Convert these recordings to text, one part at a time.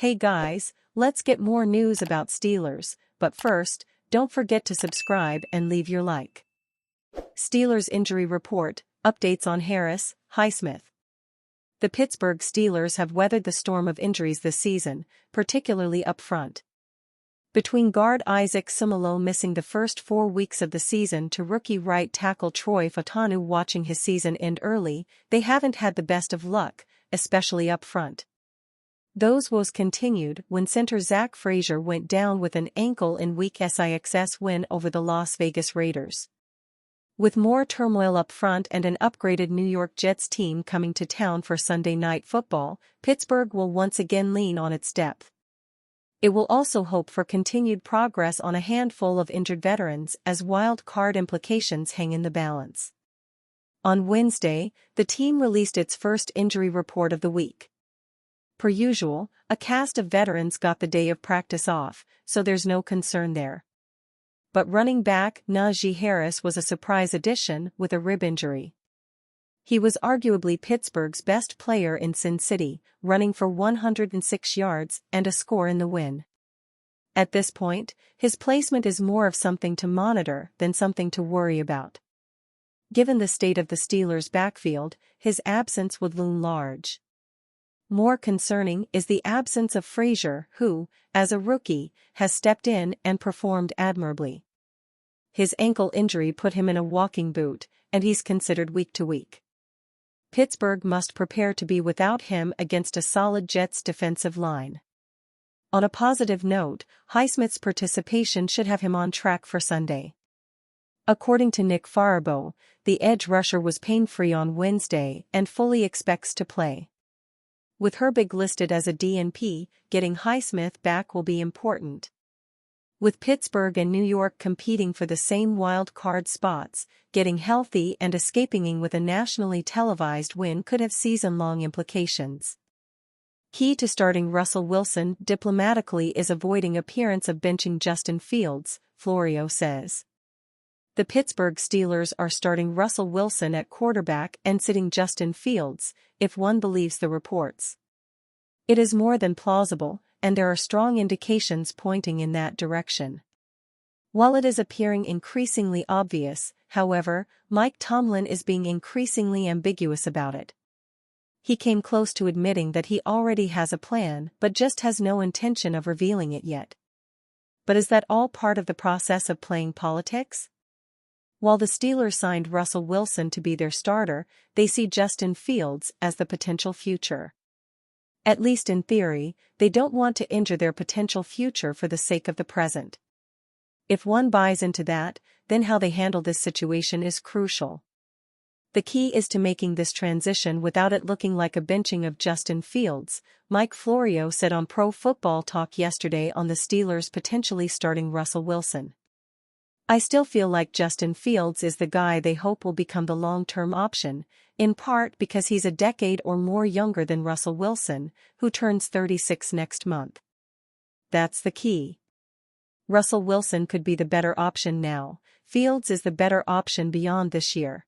Hey guys, let's get more news about Steelers, but first, don't forget to subscribe and leave your like. Steelers injury report, updates on Harris, Highsmith. The Pittsburgh Steelers have weathered the storm of injuries this season, particularly up front. Between guard Isaac Seumalo missing the first 4 weeks of the season to rookie right tackle Troy Fautanu watching his season end early, they haven't had the best of luck, especially up front. Those woes continued when center Zach Frazier went down with an ankle in Week 6 win over the Las Vegas Raiders. With more turmoil up front and an upgraded New York Jets team coming to town for Sunday Night Football, Pittsburgh will once again lean on its depth. It will also hope for continued progress on a handful of injured veterans as wild card implications hang in the balance. On Wednesday, the team released its first injury report of the week. Per usual, a cast of veterans got the day of practice off, so there's no concern there. But running back Najee Harris was a surprise addition with a rib injury. He was arguably Pittsburgh's best player in Sin City, running for 106 yards and a score in the win. At this point, his placement is more of something to monitor than something to worry about. Given the state of the Steelers' backfield, his absence would loom large. More concerning is the absence of Frazier, who, as a rookie, has stepped in and performed admirably. His ankle injury put him in a walking boot, and he's considered week to week. Pittsburgh must prepare to be without him against a solid Jets defensive line. On a positive note, Highsmith's participation should have him on track for Sunday. According to Nick Farabaugh, the edge rusher was pain-free on Wednesday and fully expects to play. With Herbig listed as a DNP, getting Highsmith back will be important. With Pittsburgh and New York competing for the same wild card spots, getting healthy and escaping with a nationally televised win could have season-long implications. Key to starting Russell Wilson diplomatically is avoiding appearance of benching Justin Fields, Florio says. The Pittsburgh Steelers are starting Russell Wilson at quarterback and sitting Justin Fields, if one believes the reports. It is more than plausible, and there are strong indications pointing in that direction. While it is appearing increasingly obvious, however, Mike Tomlin is being increasingly ambiguous about it. He came close to admitting that he already has a plan but just has no intention of revealing it yet. But is that all part of the process of playing politics? While the Steelers signed Russell Wilson to be their starter, they see Justin Fields as the potential future. At least in theory, they don't want to injure their potential future for the sake of the present. If one buys into that, then how they handle this situation is crucial. The key is to making this transition without it looking like a benching of Justin Fields, Mike Florio said on Pro Football Talk yesterday on the Steelers potentially starting Russell Wilson. I still feel like Justin Fields is the guy they hope will become the long-term option, in part because he's a decade or more younger than Russell Wilson, who turns 36 next month. That's the key. Russell Wilson could be the better option now, Fields is the better option beyond this year.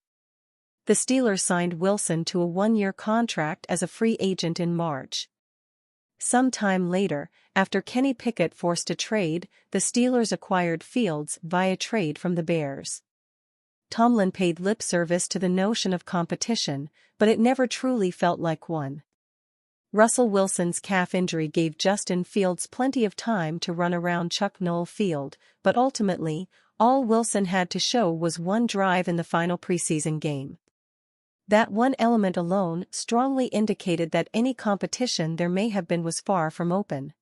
The Steelers signed Wilson to a 1-year contract as a free agent in March. Some time later, after Kenny Pickett forced a trade, the Steelers acquired Fields via trade from the Bears. Tomlin paid lip service to the notion of competition, but it never truly felt like one. Russell Wilson's calf injury gave Justin Fields plenty of time to run around Chuck Noll Field, but ultimately, all Wilson had to show was one drive in the final preseason game. That one element alone strongly indicated that any competition there may have been was far from open.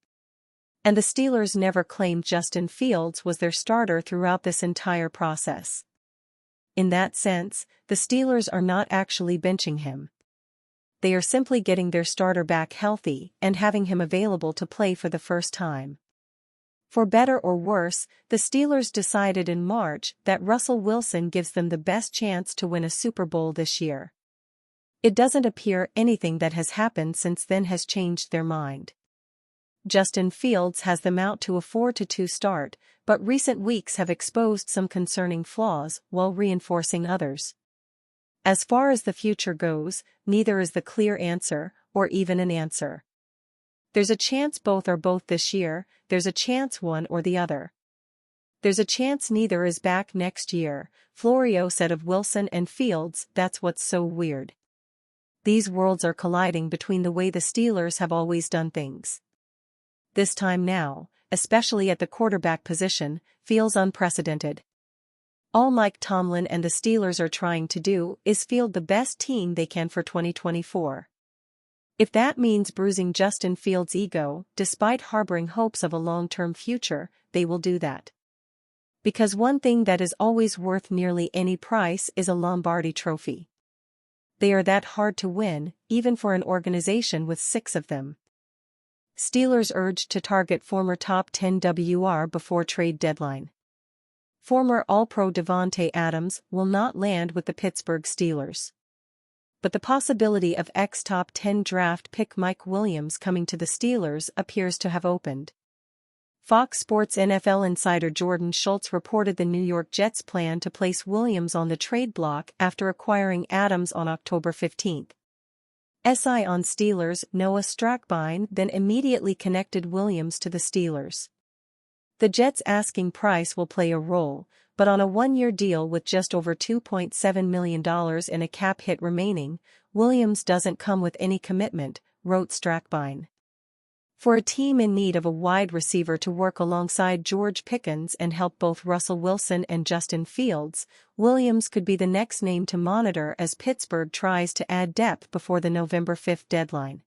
And the Steelers never claimed Justin Fields was their starter throughout this entire process. In that sense, the Steelers are not actually benching him. They are simply getting their starter back healthy and having him available to play for the first time. For better or worse, the Steelers decided in March that Russell Wilson gives them the best chance to win a Super Bowl this year. It doesn't appear anything that has happened since then has changed their mind. Justin Fields has them out to a 4-2 start, but recent weeks have exposed some concerning flaws while reinforcing others. As far as the future goes, neither is the clear answer, or even an answer. There's a chance both are both this year, there's a chance one or the other. There's a chance neither is back next year, Florio said of Wilson and Fields. That's what's so weird. These worlds are colliding between the way the Steelers have always done things. This time now, especially at the quarterback position, feels unprecedented. All Mike Tomlin and the Steelers are trying to do is field the best team they can for 2024. If that means bruising Justin Fields' ego, despite harboring hopes of a long-term future, they will do that. Because one thing that is always worth nearly any price is a Lombardi trophy. They are that hard to win, even for an organization with 6 of them. Steelers urged to target former top 10 WR before trade deadline. Former All-Pro Davante Adams will not land with the Pittsburgh Steelers. But the possibility of ex-top 10 draft pick Mike Williams coming to the Steelers appears to have opened. Fox Sports NFL insider Jordan Schultz reported the New York Jets plan to place Williams on the trade block after acquiring Adams on October 15. SI on Steelers Noah Strackbein then immediately connected Williams to the Steelers. The Jets' asking price will play a role, but on a one-year deal with just over $2.7 million in a cap hit remaining, Williams doesn't come with any commitment, wrote Strackbein. For a team in need of a wide receiver to work alongside George Pickens and help both Russell Wilson and Justin Fields, Williams could be the next name to monitor as Pittsburgh tries to add depth before the November 5 deadline.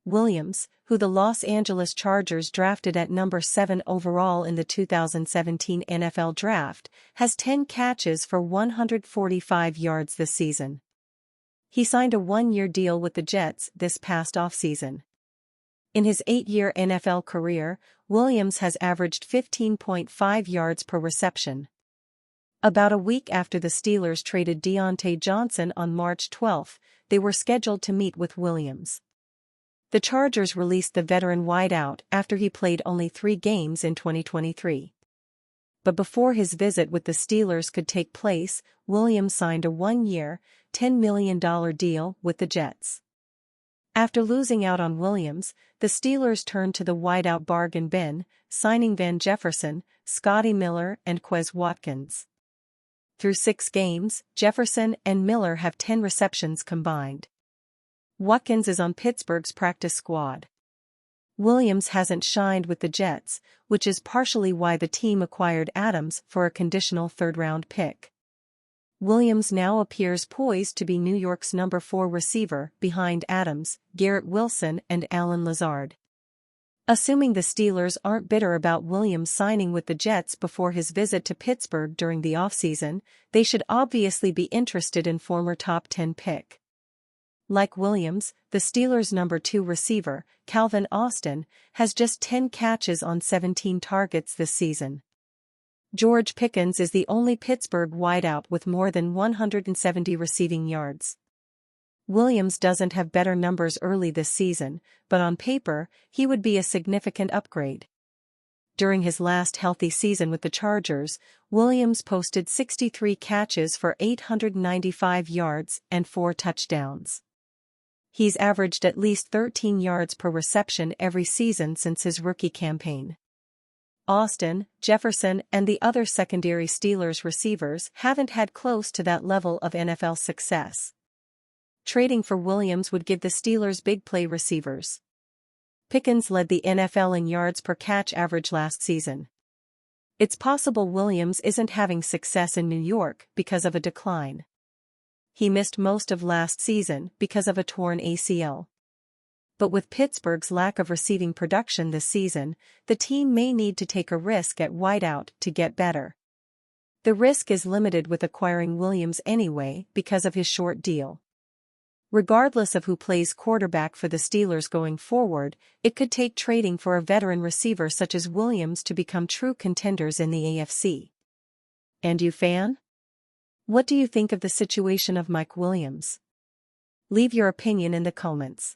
Williams, who the Los Angeles Chargers drafted at number 7 overall in the 2017 NFL Draft, has 10 catches for 145 yards this season. He signed a one-year deal with the Jets this past offseason. In his 8-year NFL career, Williams has averaged 15.5 yards per reception. About a week after the Steelers traded Deontay Johnson on March 12, they were scheduled to meet with Williams. The Chargers released the veteran wideout after he played only 3 games in 2023. But before his visit with the Steelers could take place, Williams signed a one-year, $10 million deal with the Jets. After losing out on Williams, the Steelers turned to the wideout bargain bin, signing Van Jefferson, Scotty Miller and Quez Watkins. Through 6 games, Jefferson and Miller have 10 receptions combined. Watkins is on Pittsburgh's practice squad. Williams hasn't shined with the Jets, which is partially why the team acquired Adams for a conditional third-round pick. Williams now appears poised to be New York's number 4 receiver behind Adams, Garrett Wilson and Allen Lazard. Assuming the Steelers aren't bitter about Williams signing with the Jets before his visit to Pittsburgh during the offseason, they should obviously be interested in former top 10 pick. Like Williams, the Steelers' number 2 receiver, Calvin Austin, has just 10 catches on 17 targets this season. George Pickens is the only Pittsburgh wideout with more than 170 receiving yards. Williams doesn't have better numbers early this season, but on paper, he would be a significant upgrade. During his last healthy season with the Chargers, Williams posted 63 catches for 895 yards and 4 touchdowns. He's averaged at least 13 yards per reception every season since his rookie campaign. Austin, Jefferson and the other secondary Steelers receivers haven't had close to that level of NFL success. Trading for Williams would give the Steelers big play receivers. Pickens led the NFL in yards per catch average last season. It's possible Williams isn't having success in New York because of a decline. He missed most of last season because of a torn ACL. But with Pittsburgh's lack of receiving production this season, the team may need to take a risk at wideout to get better. The risk is limited with acquiring Williams anyway because of his short deal. Regardless of who plays quarterback for the Steelers going forward, it could take trading for a veteran receiver such as Williams to become true contenders in the AFC. And you fan? What do you think of the situation of Mike Williams? Leave your opinion in the comments.